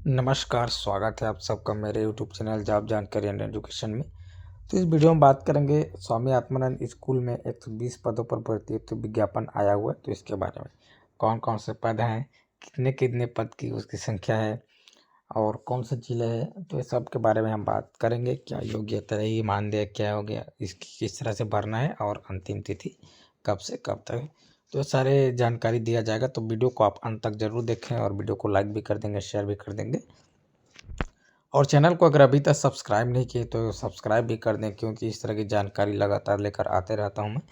नमस्कार, स्वागत है आप सबका मेरे यूट्यूब चैनल जॉब जानकारी एंड एजुकेशन में। तो इस वीडियो में बात करेंगे स्वामी आत्मानंद स्कूल में 120 पदों पर भर्ती हेतु विज्ञापन आया हुआ है। तो इसके बारे में कौन कौन से पद हैं, कितने कितने पद की उसकी संख्या है और कौन से जिले हैं, तो इस सब के बारे में हम बात करेंगे। क्या योग्यता है, मानदेय क्या हो गया, इसकी किस तरह से भरना है और अंतिम तिथि कब से कब तक है, तो ये सारे जानकारी दिया जाएगा। तो वीडियो को आप अंत तक जरूर देखें और वीडियो को लाइक भी कर देंगे, शेयर भी कर देंगे और चैनल को अगर अभी तक सब्सक्राइब नहीं किए तो सब्सक्राइब भी कर दें, क्योंकि इस तरह की जानकारी लगातार लेकर आते रहता हूं मैं।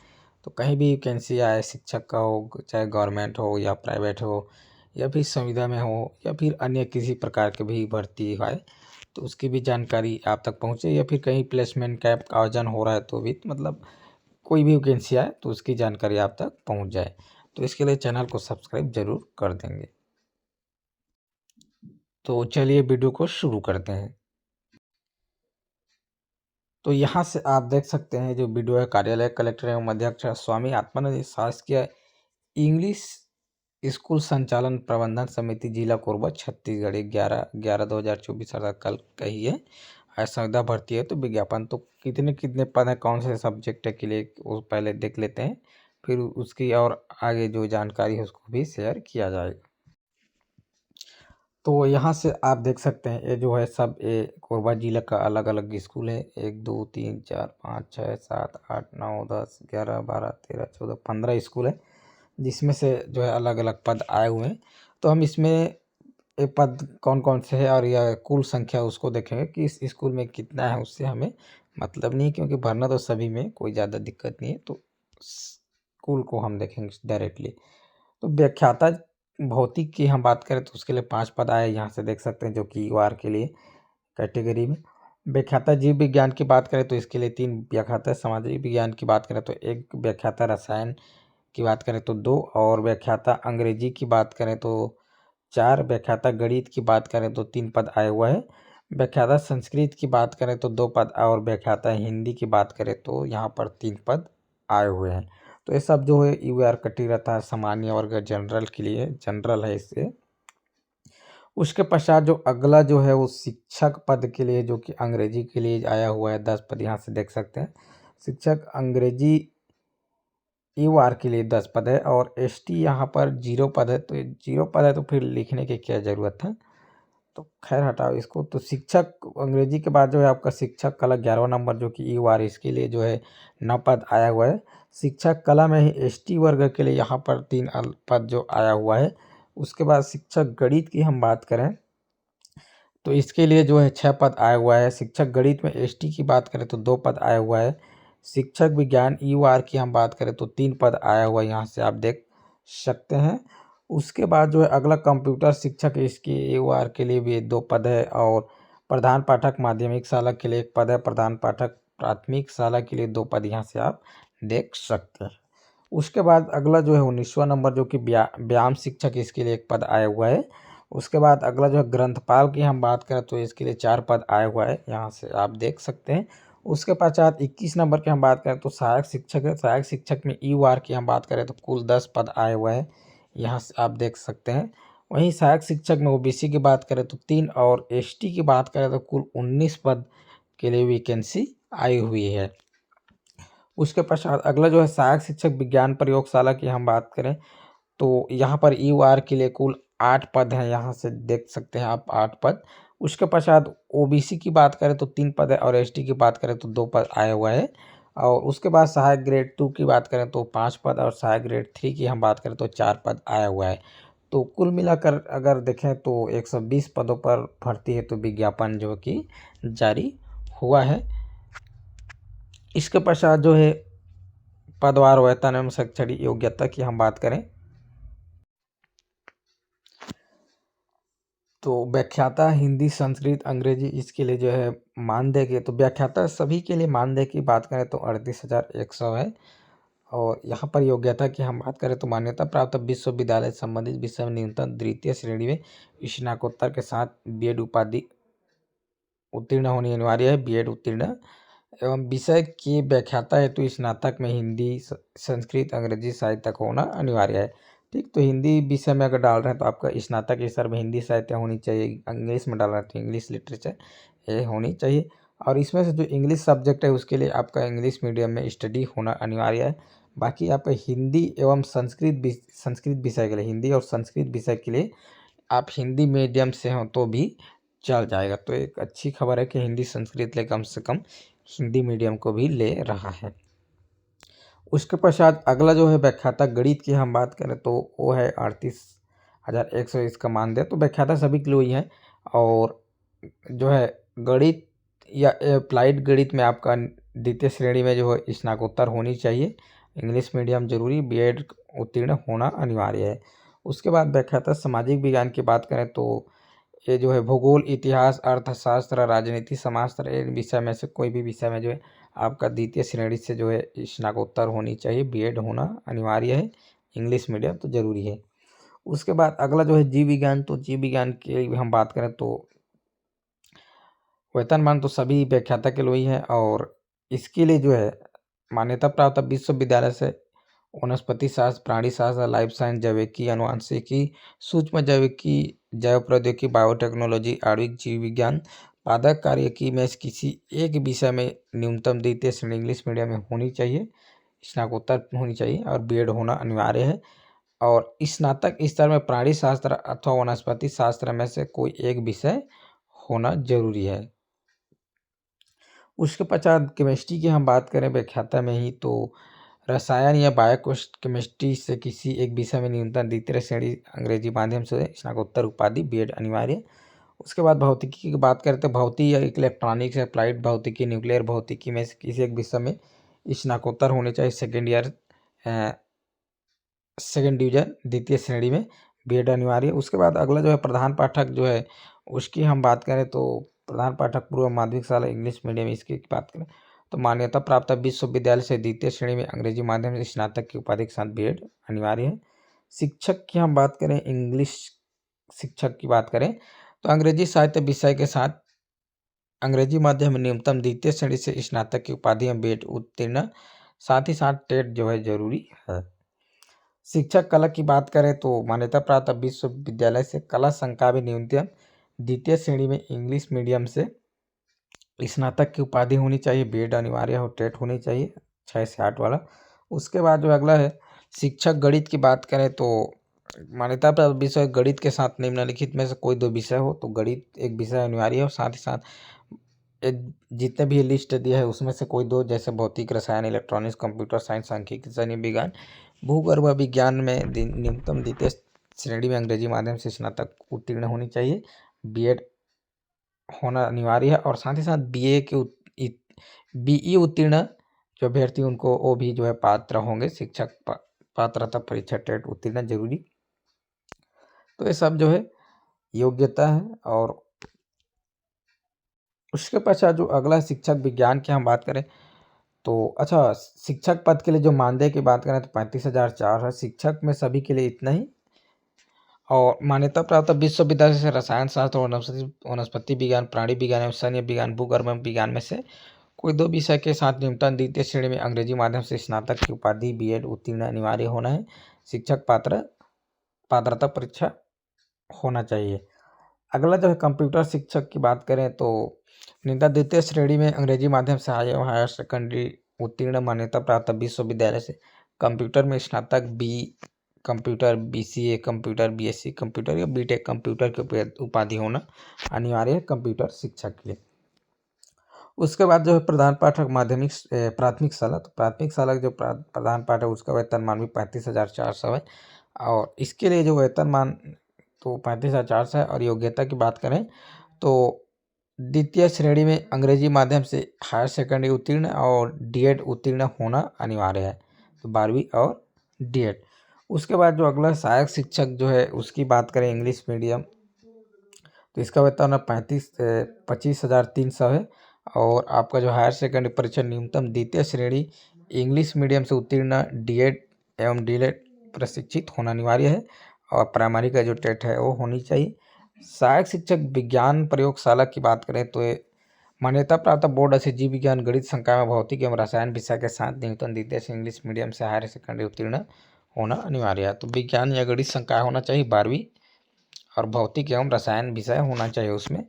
तो कहीं भी वैकेंसी आए, शिक्षक का हो, चाहे गवर्नमेंट हो या प्राइवेट हो या फिर संविदा में हो या फिर अन्य किसी प्रकार की भी भर्ती आए, तो उसकी भी जानकारी आप तक पहुंचे, या फिर कहीं प्लेसमेंट कैंप का आयोजन हो रहा है तो भी मतलब कोई भी वैकेंसी आए तो उसकी जानकारी आप तक पहुँच जाए। तो इसके लिए चैनल को सब्सक्राइब जरूर कर देंगे। तो चलिए वीडियो को शुरू करते हैं। तो यहाँ से आप देख सकते हैं जो वीडियो है, कार्यालय कलेक्टर एवं अध्यक्ष स्वामी आत्मानंद शासकीय इंग्लिश स्कूल संचालन प्रबंधन समिति जिला कोरबा छत्तीसगढ़ 11/11/2024 अर्थात कल कही है। संविदा भर्ती है। तो विज्ञापन तो कितने कितने पद हैं, कौन से सब्जेक्ट के लिए, वो पहले देख लेते हैं, फिर उसकी और आगे जो जानकारी है उसको भी शेयर किया जाएगा। तो यहाँ से आप देख सकते हैं ये जो है सब ये कोरबा जिला का अलग अलग स्कूल है। 1 2 3 4 5 6 7 8 9 10 11 12 13 14 15 स्कूल है, जिसमें से जो है अलग अलग पद आए हुए हैं। तो हम इसमें ये पद कौन कौन से हैं और यह कुल संख्या उसको देखेंगे कि इस स्कूल में कितना है, उससे हमें मतलब नहीं, क्योंकि भरना तो सभी में कोई ज़्यादा दिक्कत नहीं है। तो स्कूल को हम देखेंगे डायरेक्टली। तो व्याख्याता भौतिक की हम बात करें तो उसके लिए 5 पद आए, यहाँ से देख सकते हैं, जो कि यूआर के लिए कैटेगरी में। व्याख्याता जीव विज्ञान की बात करें तो इसके लिए 3 व्याख्याता, सामाजिक विज्ञान की बात करें तो 1 व्याख्याता, रसायन की बात करें तो 2, और व्याख्याता अंग्रेजी की बात करें तो 4, व्याख्याता गणित की बात करें तो 3 पद आए हुए हैं। व्याख्याता संस्कृत की बात करें तो 2 पद, और व्याख्याता हिंदी की बात करें तो यहाँ पर 3 पद आए हुए हैं। तो ये सब जो है यूआर कटी रहता है, सामान्य वर्ग जनरल के लिए, जनरल है इससे। उसके पश्चात जो अगला जो है वो शिक्षक पद के लिए, जो कि अंग्रेजी के लिए आया हुआ है, 10 पद यहाँ से देख सकते हैं। शिक्षक अंग्रेजी यूआर के लिए 10 पद है, और एसटी यहाँ पर 0 पद है। तो 0 पद है तो फिर लिखने की क्या ज़रूरत है, तो खैर हटाओ इसको। तो शिक्षक अंग्रेजी के बाद जो है आपका शिक्षक कला 11वां नंबर, जो कि यूआर, इसके लिए जो है 9 पद आया हुआ है। शिक्षक कला में ही एसटी वर्ग के लिए यहाँ पर 3 पद जो आया हुआ है। उसके बाद शिक्षक गणित की हम बात करें तो इसके लिए जो है 6 पद आया हुआ है। शिक्षक गणित में एसटी की बात करें तो 2 पद आया हुआ है। शिक्षक विज्ञान यूआर की हम बात करें तो 3 पद आया हुआ है, यहाँ से आप देख सकते हैं। उसके बाद जो है अगला कंप्यूटर शिक्षक, इसकी यूआर के लिए भी 2 पद है, और प्रधान पाठक माध्यमिक शाला के लिए 1 पद है, प्रधान पाठक प्राथमिक शाला के लिए 2 पद, यहाँ से आप देख सकते हैं। उसके बाद अगला जो है 19वां नंबर, जो कि व्यायाम शिक्षक, इसके लिए 1 पद आया हुआ है। उसके बाद अगला जो है ग्रंथपाल की हम बात करें तो इसके लिए 4 पद आया हुआ है, यहाँ से आप देख सकते हैं। उसके पश्चात 21 नंबर की हम बात करें तो सहायक शिक्षक है। सहायक शिक्षक में यूआर की हम बात करें तो कुल 10 पद आए हुए हैं, यहाँ से आप देख सकते हैं। वहीं सहायक शिक्षक में ओबीसी की बात करें तो 3, और एसटी की बात करें तो कुल 19 पद के लिए वैकेंसी आई हुई है। उसके पश्चात अगला जो है सहायक शिक्षक विज्ञान प्रयोगशाला की हम बात करें तो यहाँ पर यूआर के लिए कुल 8 पद हैं, यहाँ से देख सकते हैं आप 8 पद। उसके पश्चात ओबीसी की बात करें तो 3 पद है, और एसटी की बात करें तो 2 पद आया हुआ है। और उसके बाद सहायक ग्रेड 2 की बात करें तो 5 पद, और सहायक ग्रेड 3 की हम बात करें तो 4 पद आया हुआ है। तो कुल मिलाकर अगर देखें तो 120 पदों पर भर्ती हेतु विज्ञापन जो कि जारी हुआ है। इसके पश्चात जो है पदवार वेतन एवं शैक्षणिक योग्यता की हम बात करें तो व्याख्याता हिंदी संस्कृत अंग्रेजी, इसके लिए जो है मानदेय के, तो व्याख्याता सभी के लिए मानदेय की बात करें तो 38,100 है। और यहाँ पर योग्यता की हम बात करें तो मान्यता प्राप्त विश्वविद्यालय संबंधित विषय में न्यूनतम द्वितीय श्रेणी में स्नातकोत्तर के साथ बीएड उपाधि उत्तीर्ण होनी अनिवार्य है, बीएड उत्तीर्ण। एवं विषय की व्याख्याता हेतु स्नातक में हिंदी संस्कृत अंग्रेजी साहित्य का होना अनिवार्य है। ठीक, तो हिंदी विषय में अगर डाल रहे हैं तो आपका स्नातक स्तर में हिंदी साहित्य होनी चाहिए। इंग्लिश में डाल रहे हैं तो इंग्लिश लिटरेचर ये होनी चाहिए। और इसमें से जो इंग्लिश सब्जेक्ट है उसके लिए आपका इंग्लिश मीडियम में स्टडी होना अनिवार्य है। बाकी आपका हिंदी एवं संस्कृत विषय के लिए, हिंदी और संस्कृत विषय के लिए आप हिंदी मीडियम से हो तो भी चल जाएगा। तो एक अच्छी खबर है कि हिंदी संस्कृत ले कम से कम हिंदी मीडियम को भी ले रहा है। उसके पश्चात अगला जो है व्याख्याता गणित की हम बात करें तो वो है 38,100 इसका मानदेय। तो व्याख्याता सभी के लिए ही है। और जो है गणित या अप्लाइड गणित में आपका द्वितीय श्रेणी में जो है स्नातकोत्तर होनी चाहिए। इंग्लिश मीडियम जरूरी, बीएड उत्तीर्ण होना अनिवार्य है। उसके बाद व्याख्याता सामाजिक विज्ञान की बात करें तो ये जो है भूगोल, इतिहास, अर्थशास्त्र, राजनीति, समाजशास्त्र, इन विषय में से कोई भी विषय में जो है आपका द्वितीय श्रेणी से जो है स्नातकोत्तर होनी चाहिए, बीएड होना अनिवार्य है। इंग्लिश मीडियम तो जरूरी है। उसके बाद अगला जो है जीव विज्ञान। तो जीव विज्ञान की हम बात करें तो वेतनमान तो सभी व्याख्याता के लिए ही है। और इसके लिए जो है मान्यता प्राप्त विश्वविद्यालय से वनस्पति शास्त्र, प्राणी शास्त्र, लाइफ साइंस, जैविकी, अनुवांशिकी, सूक्ष्म जैविकी, जैव प्रौद्योगिकी, बायोटेक्नोलॉजी, आणविक जीव विज्ञान, पादप कार्यकी में से किसी एक विषय में न्यूनतम द्वितीय श्रेणी इंग्लिश मीडियम में होनी चाहिए, स्नातकोत्तर होनी चाहिए और बीएड होना अनिवार्य है। और स्नातक स्तर में प्राणी शास्त्र अथवा वनस्पति शास्त्र में से कोई एक विषय होना जरूरी है। उसके पश्चात केमिस्ट्री की हम बात करें व्याख्याता में ही तो रसायन या बायो केमिस्ट्री से किसी एक विषय में न्यूनतम द्वितीय श्रेणी अंग्रेजी माध्यम से स्नातकोत्तर उपाधि, बीएड अनिवार्य। उसके बाद भौतिकी की बात करें तो भौतिकी या इलेक्ट्रॉनिक्स, अप्लाइड भौतिकी, न्यूक्लियर भौतिकी में से किसी एक विषय में स्नातकोत्तर होने चाहिए, सेकेंड डिवीजन द्वितीय श्रेणी में, बीएड अनिवार्य। उसके बाद अगला जो है प्रधान पाठक जो है उसकी हम बात करें तो प्रधान पाठक पूर्व माध्यमिक शाला इंग्लिश मीडियम, इसकी बात करें तो मान्यता प्राप्त विश्वविद्यालय से द्वितीय श्रेणी में अंग्रेजी माध्यम से स्नातक की उपाधि के साथ बीएड अनिवार्य है। शिक्षक की हम बात करें, इंग्लिश शिक्षक की बात करें तो अंग्रेजी साहित्य विषय के साथ अंग्रेजी माध्यम में न्यूनतम द्वितीय श्रेणी से स्नातक की उपाधि में बीएड उत्तीर्ण, साथ ही साथ टेट जो है जरूरी है। शिक्षक कला की बात करें तो मान्यता प्राप्त विश्वविद्यालय से कला संकाय में न्यूनतम द्वितीय श्रेणी में इंग्लिश मीडियम से स्नातक की उपाधि होनी चाहिए, बीएड अनिवार्य हो, टेट होनी चाहिए 6 से 8 वाला। उसके बाद जो अगला है शिक्षक गणित की बात करें तो मान्यता प्राप्त विषय गणित के साथ निम्नलिखित में से कोई दो विषय हो तो गणित एक विषय अनिवार्य है। और साथ ही साथ जितने भी लिस्ट दिया है उसमें से कोई दो, जैसे भौतिक, रसायन, इलेक्ट्रॉनिक्स, कंप्यूटर साइंस, सांख्यिकी, जैव विज्ञान, भूगर्भ विज्ञान में न्यूनतम द्वितीय श्रेणी में अंग्रेजी माध्यम से स्नातक उत्तीर्ण होनी चाहिए, बीएड होना अनिवार्य है। और साथ ही साथ बीई उत्तीर्ण जो अभ्यर्थी उनको वो भी जो है पात्र होंगे, शिक्षक पात्रता परीक्षा टेट उत्तीर्ण जरूरी। तो ये सब जो है योग्यता है। और उसके पश्चात जो अगला शिक्षक विज्ञान की हम बात करें तो अच्छा, शिक्षक पद के लिए जो मानदेय की बात करें तो 35,004 है। शिक्षक में सभी के लिए इतना ही। और मान्यता प्राप्त विश्वविद्यालय से रसायन शास्त्र, वनस्पति विज्ञान, प्राणी विज्ञान एवं सैन्य विज्ञान, भूगर्भ विज्ञान में से कोई दो विषय के साथ न्यूनतम द्वितीय श्रेणी में अंग्रेजी माध्यम से स्नातक की उपाधि, बीएड उत्तीर्ण अनिवार्य होना है। शिक्षक पात्रता परीक्षा होना चाहिए। अगला जो है कंप्यूटर शिक्षक की बात करें तो न्यूनतम द्वितीय श्रेणी में अंग्रेजी माध्यम से हायर सेकेंडरी उत्तीर्ण मान्यता प्राप्त विश्वविद्यालय से कंप्यूटर में स्नातक, computer, BCA computer, BSc computer या बीटेक कंप्यूटर की उपाधि होना अनिवार्य है कंप्यूटर शिक्षक के लिए। उसके बाद जो है प्रधान पाठक प्राथमिक शाला, तो प्राथमिक शाला जो प्रधान पाठक उसका वेतनमान भी 35,400 है। और इसके लिए जो वेतनमान तो 35,400 है। और योग्यता की बात करें तो द्वितीय श्रेणी में अंग्रेजी माध्यम से हायर सेकेंडरी उत्तीर्ण और डीएड उत्तीर्ण होना अनिवार्य है, तो 12वीं और डीएड। उसके बाद जो अगला सहायक शिक्षक जो है उसकी बात करें इंग्लिश मीडियम, तो इसका वेतन 25,300 है। और आपका जो हायर सेकेंडरी परीक्षा न्यूनतम द्वितीय श्रेणी इंग्लिश मीडियम से उत्तीर्ण, डीएड एवं डीएलएड प्रशिक्षित होना अनिवार्य है। और प्राइमरी का जो टेट है वो होनी चाहिए। सहायक शिक्षक विज्ञान प्रयोगशाला की बात करें तो मान्यता प्राप्त बोर्ड से जीव विज्ञान, गणित, संकाय में भौतिक एवं रसायन विषय के साथ न्यूनतम द्वितीय से इंग्लिश मीडियम से हायर सेकेंडरी उत्तीर्ण होना अनिवार्य है। तो विज्ञान या गणित संकाय होना चाहिए 12वीं, और भौतिक एवं रसायन विषय होना चाहिए उसमें।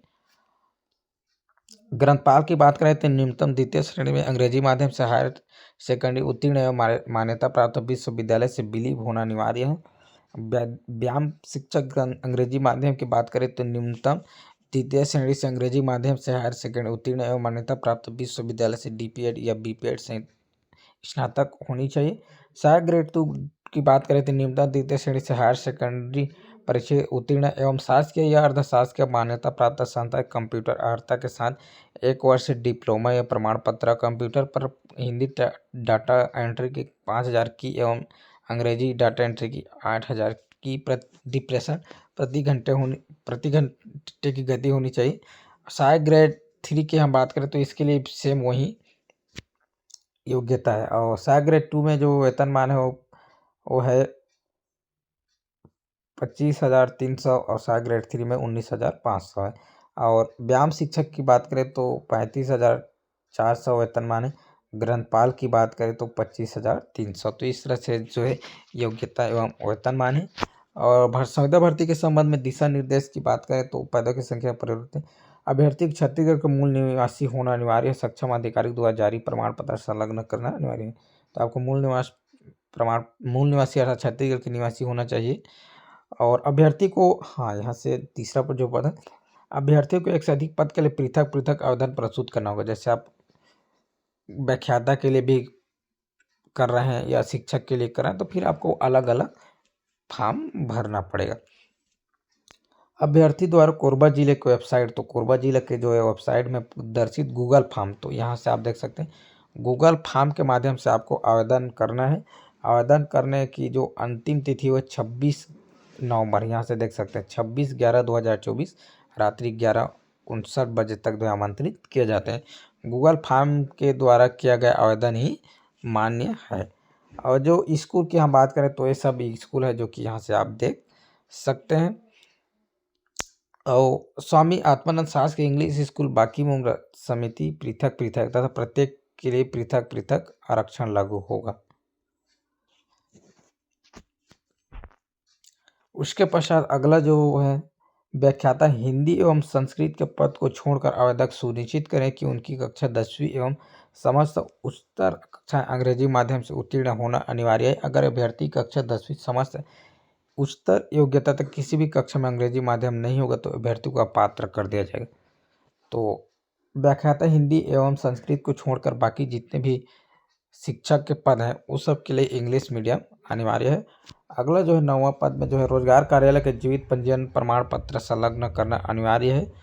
ग्रंथपाल की बात करें तो न्यूनतम द्वितीय श्रेणी में अंग्रेजी माध्यम से हायर सेकेंडरी उत्तीर्ण एवं मान्यता प्राप्त विश्वविद्यालय से विलीव होना अनिवार्य है। व्यायाम शिक्षक अंग्रेजी माध्यम की बात करें तो न्यूनतम द्वितीय श्रेणी से अंग्रेजी माध्यम से हायर सेकेंडरी उत्तीर्ण एवं मान्यता प्राप्त विश्वविद्यालय से डीपीएड या बीपीएड से स्नातक होनी चाहिए। सहायक ग्रेड 2 की बात करें तो न्यूनतम द्वितीय श्रेणी से हायर सेकेंडरी परीक्षा उत्तीर्ण एवं शासकीय या अर्धशासकीय मान्यता प्राप्त संस्था कंप्यूटर अर्हता के साथ 1 वर्ष डिप्लोमा या प्रमाण पत्र, कंप्यूटर पर हिंदी डाटा एंट्री की 5000 की एवं अंग्रेजी डाटा एंट्री की 8000 की प्रति घंटे की गति होनी चाहिए। सहायक ग्रेड 3 की हम बात करें तो इसके लिए सेम वही योग्यता है। और सहायक ग्रेड 2 में जो वेतनमान है वो है 25,300 और सहायक ग्रेड 3 में 19,500 है। और व्यायाम शिक्षक की बात करें तो 35,400 वेतनमान है। ग्रंथपाल की बात करें तो 25,300। तो इस तरह से जो है योग्यता एवं वेतनमान है। और संविदा भर्ती के संबंध में दिशा निर्देश की बात करें तो पदों की संख्या परिवर्तन, अभ्यर्थी को छत्तीसगढ़ का मूल निवासी होना अनिवार्य है। सक्षम अधिकारी द्वारा जारी प्रमाण पत्र संलग्न करना अनिवार्य है। तो आपको मूल निवासी अर्थात छत्तीसगढ़ के निवासी होना चाहिए। और अभ्यर्थी को यहाँ से तीसरा पर जो पद है, अभ्यर्थियों को एक से अधिक पद के लिए पृथक पृथक आवेदन प्रस्तुत करना होगा। जैसे आप व्याख्याता के लिए भी कर रहे हैं या शिक्षक के लिए कर रहे हैं तो फिर आपको अलग अलग फॉर्म भरना पड़ेगा। अभ्यर्थी द्वारा कोरबा जिले की वेबसाइट, तो कोरबा जिले के जो है वेबसाइट में प्रदर्शित गूगल फॉर्म, तो यहाँ से आप देख सकते हैं गूगल फॉर्म के माध्यम से आपको आवेदन करना है। आवेदन करने की जो अंतिम तिथि है 26 नवंबर, यहाँ से देख सकते हैं 26/11/2024 रात्रि 11:59 बजे तक जो आमंत्रित किए जाते हैं। गूगल फॉर्म के द्वारा किया गया आवेदन ही मान्य है। और जो स्कूल की हम बात करें तो ये सब स्कूल है जो कि यहाँ से आप देख सकते हैं। और स्वामी आत्मानंद शासकीय इंग्लिश स्कूल बाकी उम्र समिति पृथक पृथक तथा प्रत्येक के लिए पृथक पृथक आरक्षण लागू होगा। उसके पश्चात अगला जो है व्याख्याता हिंदी एवं संस्कृत के पद को छोड़कर आवेदक सुनिश्चित करें कि उनकी कक्षा 10वीं एवं समस्त उच्चतर कक्षाएं अंग्रेजी माध्यम से उत्तीर्ण होना अनिवार्य है। अगर अभ्यर्थी कक्षा 10वीं समस्त उच्चतर योग्यता तक किसी भी कक्षा में अंग्रेजी माध्यम नहीं होगा तो अभ्यर्थी को अपात्र कर दिया जाएगा। तो व्याख्याता हिंदी एवं संस्कृत को छोड़कर बाकी जितने भी शिक्षक के पद हैं उस सब के लिए इंग्लिश मीडियम अनिवार्य है। अगला जो है 9वां पद में जो है रोजगार कार्यालय के जीवित पंजीयन प्रमाण पत्र संलग्न करना अनिवार्य है।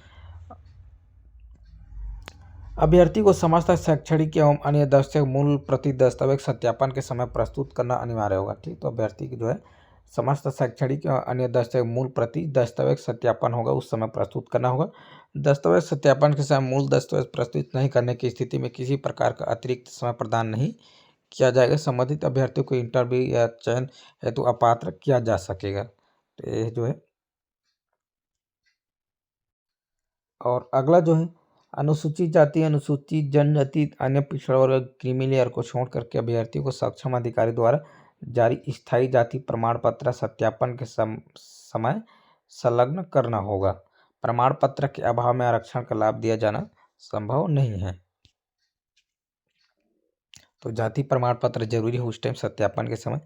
अभ्यर्थी को समस्त शैक्षणिक एवं अन्य दस्तावेज मूल प्रति दस्तावेज सत्यापन के समय प्रस्तुत करना अनिवार्य होगा। ठीक, तो अभ्यर्थी की जो है समस्त शैक्षणिक एवं अन्य दस्तावेज मूल प्रति दस्तावेज सत्यापन होगा उस समय प्रस्तुत करना होगा। दस्तावेज सत्यापन के समय मूल दस्तावेज प्रस्तुत नहीं करने की स्थिति में किसी प्रकार का अतिरिक्त समय प्रदान नहीं किया जाएगा। संबंधित अभ्यर्थियों को इंटरव्यू या चयन हेतु अपात्र किया जा सकेगा। तो ये जो है, और अगला जो है अनुसूचित जाति, अनुसूचित जनजाति, अन्य पिछड़ा वर्ग, क्रीमी लेयर को छोड़ करके अभ्यर्थियों को सक्षम अधिकारी द्वारा जारी स्थायी जाति प्रमाण पत्र सत्यापन के समय संलग्न करना होगा। प्रमाण पत्र के अभाव में आरक्षण का लाभ दिया जाना संभव नहीं है। तो जाति प्रमाण पत्र जरूरी है उस टाइम सत्यापन के समय।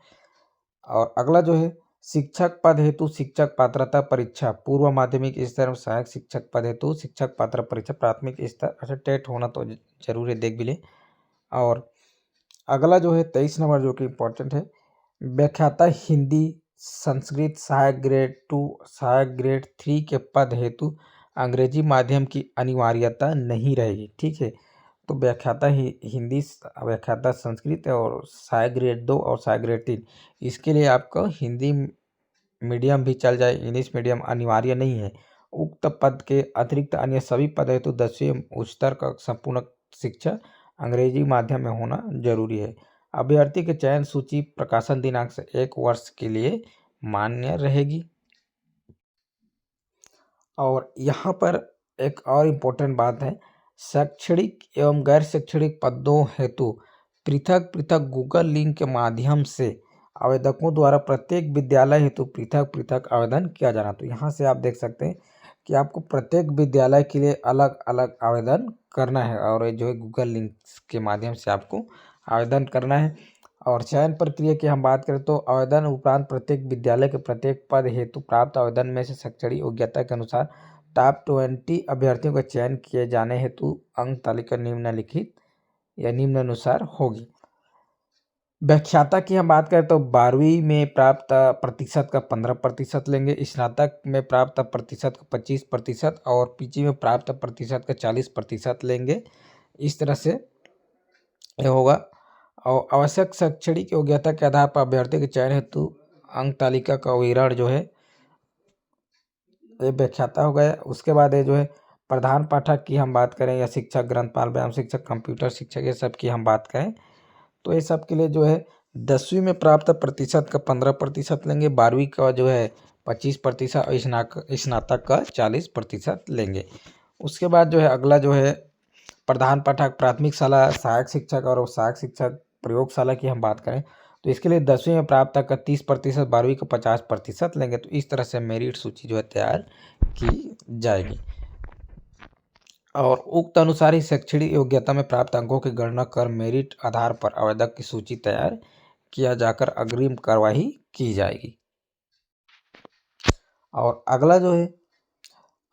और अगला जो है शिक्षक पद हेतु शिक्षक पात्रता परीक्षा, पूर्व माध्यमिक स्तर में सहायक शिक्षक पद हेतु शिक्षक पात्र परीक्षा प्राथमिक स्तर, अच्छा टेट होना तो जरूर है, देख भी ले। और अगला जो है 23 नंबर जो कि इम्पोर्टेंट है, व्याख्याता हिंदी संस्कृत सहायक ग्रेड 2 सहायक ग्रेड 3 के पद हेतु अंग्रेजी माध्यम की अनिवार्यता नहीं रहेगी। ठीक है, तो व्याख्याता हिंदी, व्याख्याता संस्कृत और सहायक ग्रेड 2 और सहायक ग्रेड 3 इसके लिए आपको हिंदी मीडियम भी चल जाए, इंग्लिश मीडियम अनिवार्य नहीं है। उक्त पद के अतिरिक्त अन्य सभी पद हेतु 10वीं उच्चतर का संपूर्ण शिक्षा अंग्रेजी माध्यम में होना जरूरी है। अभ्यर्थी के चयन सूची प्रकाशन दिनांक से 1 वर्ष के लिए मान्य रहेगी। और यहाँ पर एक और इम्पोर्टेंट बात है, शैक्षणिक एवं गैर शैक्षणिक पदों हेतु पृथक पृथक गूगल लिंक के माध्यम से आवेदकों द्वारा प्रत्येक विद्यालय हेतु पृथक पृथक आवेदन किया जाना। तो यहाँ से आप देख सकते हैं कि आपको प्रत्येक विद्यालय के लिए अलग अलग आवेदन करना है और ये जो है गूगल लिंक्स के माध्यम से आपको आवेदन करना है। और चयन प्रक्रिया की हम बात करें तो आवेदन उपरांत प्रत्येक विद्यालय के प्रत्येक पद हेतु प्राप्त आवेदन में से शैक्षणिक योग्यता के अनुसार टॉप 20 अभ्यर्थियों का चयन किए जाने हेतु अंक तालिका निम्नलिखित या निम्नानुसार होगी। व्याख्याता की हम बात करें तो 12वीं में प्राप्त प्रतिशत का 15% लेंगे, स्नातक में प्राप्त प्रतिशत का 25% और पीजी में प्राप्त प्रतिशत का 40% लेंगे। इस तरह से ये होगा। और आवश्यक शैक्षणिक योग्यता के आधार पर अभ्यर्थी के चयन हेतु अंक तालिका का विवरण जो है ये व्याख्याता हो गया। उसके बाद ये जो है प्रधान पाठक की हम बात करें या शिक्षक, ग्रंथपाल, व्यायाम शिक्षक, कंप्यूटर शिक्षक, ये सब की हम बात करें तो ये सब के लिए जो है 10वीं में प्राप्त प्रतिशत का 15% लेंगे, 12वीं का जो है 25% और स्नातक का 40% लेंगे। उसके बाद जो है अगला जो है प्रधान पाठक, प्राथमिक शाला सहायक शिक्षक और सहायक शिक्षक प्रयोगशाला की हम बात करें तो इसके लिए 10वीं में प्राप्त का 30%, 12वीं का 50% लेंगे। तो इस तरह से मेरिट सूची जो है तैयार की जाएगी और उक्त अनुसार ही शैक्षणिक योग्यता में प्राप्त अंकों की गणना कर मेरिट आधार पर आवेदक की सूची तैयार किया जाकर अग्रिम कार्यवाही की जाएगी। और अगला जो है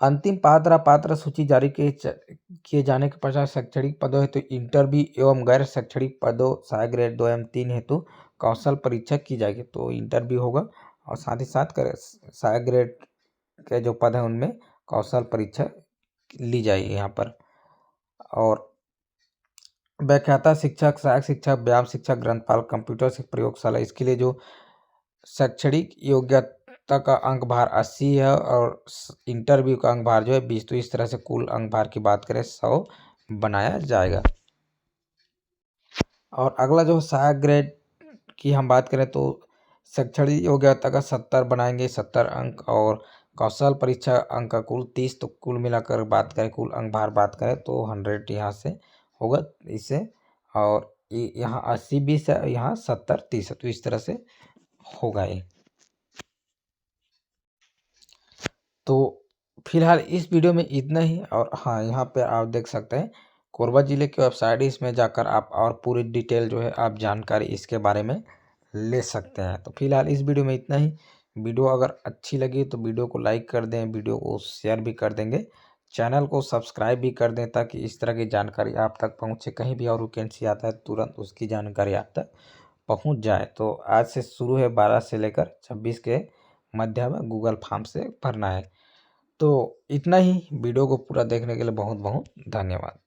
अंतिम पात्र सूची जारी किए जाने के पश्चात शैक्षणिक पदों हेतु इंटरव्यू एवं गैर शैक्षणिक पदों सहायक ग्रेड 2 एवं 3 हेतु कौशल परीक्षा की जाएगी। तो इंटरव्यू होगा और साथ ही साथ सहायक ग्रेड के जो पद हैं उनमें कौशल परीक्षा ली जाएगी यहाँ पर। और व्याख्याता शिक्षक, सहायक शिक्षक, व्यायाम शिक्षक, ग्रंथपाल, कंप्यूटर शिक्षक प्रयोगशाला, इसके लिए जो शैक्षणिक योग्यता का अंक भार 80 है और इंटरव्यू का अंक भार जो है 20। तो इस तरह से कुल अंक भार की बात करें 100 बनाया जाएगा। और अगला जो सहायक ग्रेड की हम बात करें तो शैक्षणिक योग्यता का 70 बनाएंगे, 70 अंक, और कौशल परीक्षा अंक का कुल 30। तो कुल मिलाकर बात करें, कुल अंक भार बात करें तो 100 यहाँ से होगा इससे, और यहाँ 80-20 है, यहाँ 70-30 है। तो इस तरह से होगा ये। तो फिलहाल इस वीडियो में इतना ही। और हाँ, यहाँ पे आप देख सकते हैं कोरबा ज़िले की वेबसाइट, इसमें जाकर आप और पूरी डिटेल जो है आप जानकारी इसके बारे में ले सकते हैं। तो फिलहाल इस वीडियो में इतना ही। वीडियो अगर अच्छी लगी तो वीडियो को लाइक कर दें, वीडियो को शेयर भी कर देंगे, चैनल को सब्सक्राइब भी कर दें ताकि इस तरह की जानकारी आप तक पहुँचे। कहीं भी और वैकेंसी आता है तुरंत उसकी जानकारी आप तक पहुँच जाए। तो आज से शुरू है, 12 से लेकर 26 के मध्य में गूगल फॉर्म से भरना है। तो इतना ही। वीडियो को पूरा देखने के लिए बहुत बहुत धन्यवाद।